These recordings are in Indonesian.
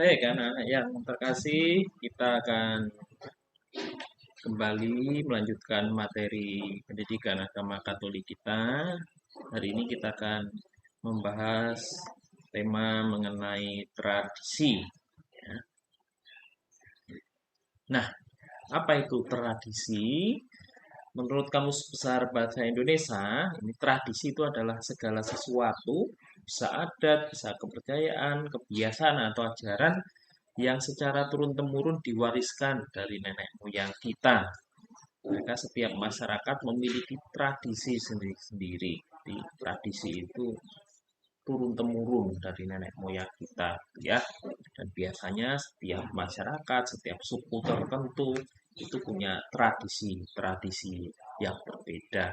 Baik, anak-anak yang terkasih, kita akan kembali melanjutkan materi pendidikan agama Katolik kita. Hari ini kita akan membahas tema mengenai tradisi. Ya. Nah, apa itu tradisi? Menurut Kamus Besar Bahasa Indonesia, ini tradisi itu adalah segala sesuatu, bisa adat, bisa kepercayaan, kebiasaan, atau ajaran yang secara turun-temurun diwariskan dari nenek moyang kita. Maka setiap masyarakat memiliki tradisi sendiri-sendiri. Di tradisi itu turun-temurun dari nenek moyang kita, ya. Dan biasanya setiap masyarakat, setiap suku tertentu itu punya tradisi-tradisi yang berbeda.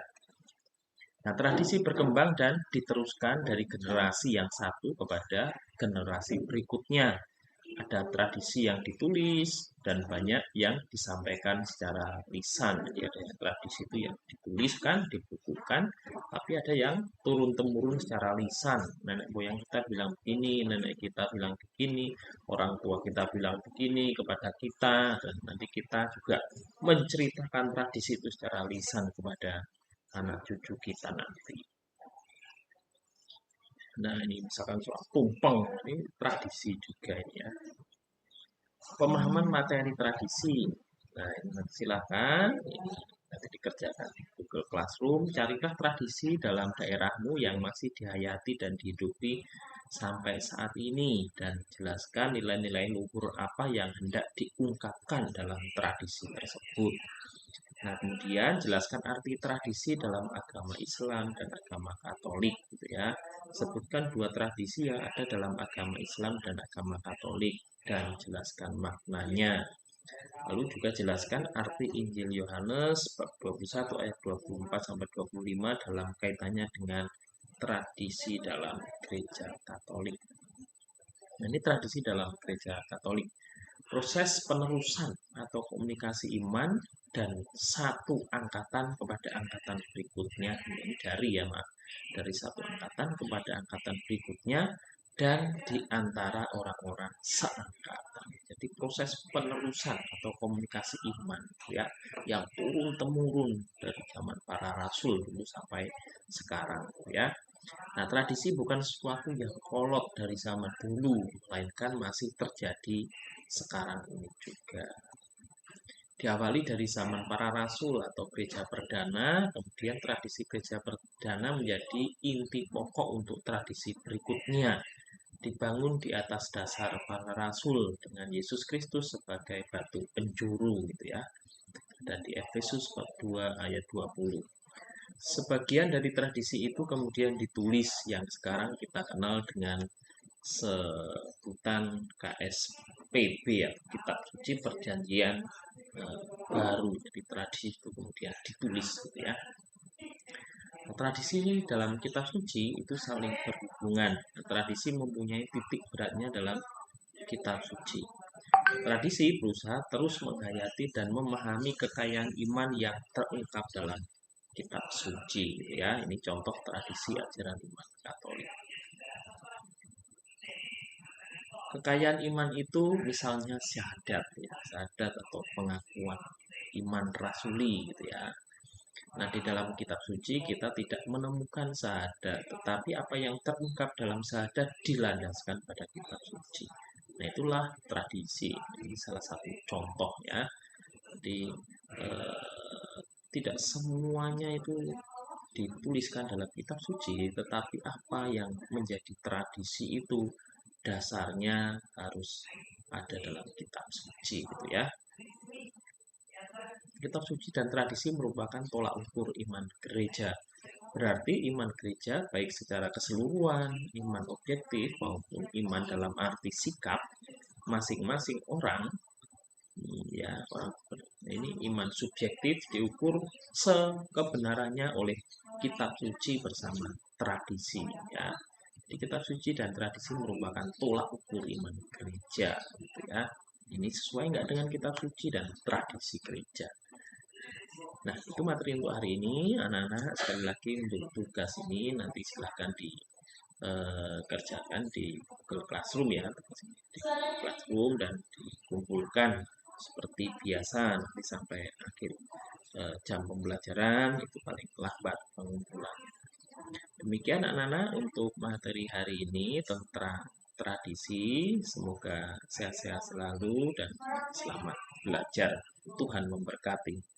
Nah, tradisi berkembang dan diteruskan dari generasi yang satu kepada generasi berikutnya. Ada tradisi yang ditulis dan banyak yang disampaikan secara lisan. Jadi ada yang tradisi itu yang dituliskan, dibukukan, tapi ada yang turun-temurun secara lisan. Nenek moyang kita bilang begini, nenek kita bilang begini, orang tua kita bilang begini kepada kita, dan nanti kita juga menceritakan tradisi itu secara lisan kepada anak cucu kita nanti. Nah, ini misalkan soal tumpeng, ini tradisi juga ini ya. Pemahaman materi tradisi. Nah, ini silakan ini nanti dikerjakan di Google Classroom. Carilah tradisi dalam daerahmu yang masih dihayati dan dihidupi sampai saat ini dan jelaskan nilai-nilai luhur apa yang hendak diungkapkan dalam tradisi tersebut. Nah, kemudian jelaskan arti tradisi dalam agama Islam dan agama Katolik, gitu ya. Sebutkan dua tradisi yang ada dalam agama Islam dan agama Katolik dan jelaskan maknanya. Lalu juga jelaskan arti Injil Yohanes bab 21 ayat 24 sampai 25 dalam kaitannya dengan tradisi dalam gereja Katolik. Nah, ini tradisi dalam gereja Katolik. Proses penerusan atau komunikasi iman dan satu angkatan kepada angkatan berikutnya. Ini dari satu angkatan kepada angkatan berikutnya dan di antara orang-orang seangkatan. Jadi proses penerusan atau komunikasi iman ya yang turun temurun dari zaman para rasul dulu sampai sekarang ya. Nah, tradisi bukan sesuatu yang kolot dari zaman dulu, melainkan masih terjadi sekarang ini juga. Diawali dari zaman para rasul atau gereja perdana, kemudian tradisi gereja perdana menjadi inti pokok untuk tradisi berikutnya. Dibangun di atas dasar para rasul dengan Yesus Kristus sebagai batu penjuru gitu ya. Dan di Efesus bab 2 ayat 20. Sebagian dari tradisi itu kemudian ditulis yang sekarang kita kenal dengan sebutan KSPB ya, Kitab Suci Perjanjian Baru. Jadi tradisi itu kemudian ditulis gitu ya. Tradisi dalam kitab suci itu saling berhubungan. Tradisi mempunyai titik beratnya dalam kitab suci. Tradisi berusaha terus menghayati dan memahami kekayaan iman yang terungkap dalam kitab suci ya. Ini contoh tradisi ajaran iman Katolik. Kekayaan iman itu misalnya syahadat ya, syahadat atau pengakuan iman rasuli gitu ya. Nah, di dalam kitab suci kita tidak menemukan syahadat, tetapi apa yang terungkap dalam syahadat dilandaskan pada kitab suci. Nah, itulah tradisi. Ini salah satu contoh ya. Jadi tidak semuanya itu dituliskan dalam kitab suci, tetapi apa yang menjadi tradisi itu dasarnya harus ada dalam kitab suci gitu ya. Kitab suci dan tradisi merupakan tolak ukur iman gereja. Berarti iman gereja baik secara keseluruhan, iman objektif maupun iman dalam arti sikap masing-masing orang ya orang ini iman subjektif diukur sekebenarannya oleh kitab suci bersama tradisi ya. Di kitab suci dan tradisi merupakan tolak ukur iman gereja gitu ya. Ini sesuai nggak dengan kitab suci dan tradisi gereja. Nah, itu materi untuk hari ini, anak-anak. Sekali lagi untuk tugas ini nanti silahkan dikerjakan di Google Classroom ya, di Classroom dan dikumpulkan seperti biasa nanti sampai akhir jam pembelajaran itu paling lambat pengumpulan. Demikian anak-anak untuk materi hari ini tentang tradisi. Semoga sehat-sehat selalu dan selamat belajar. Tuhan memberkati.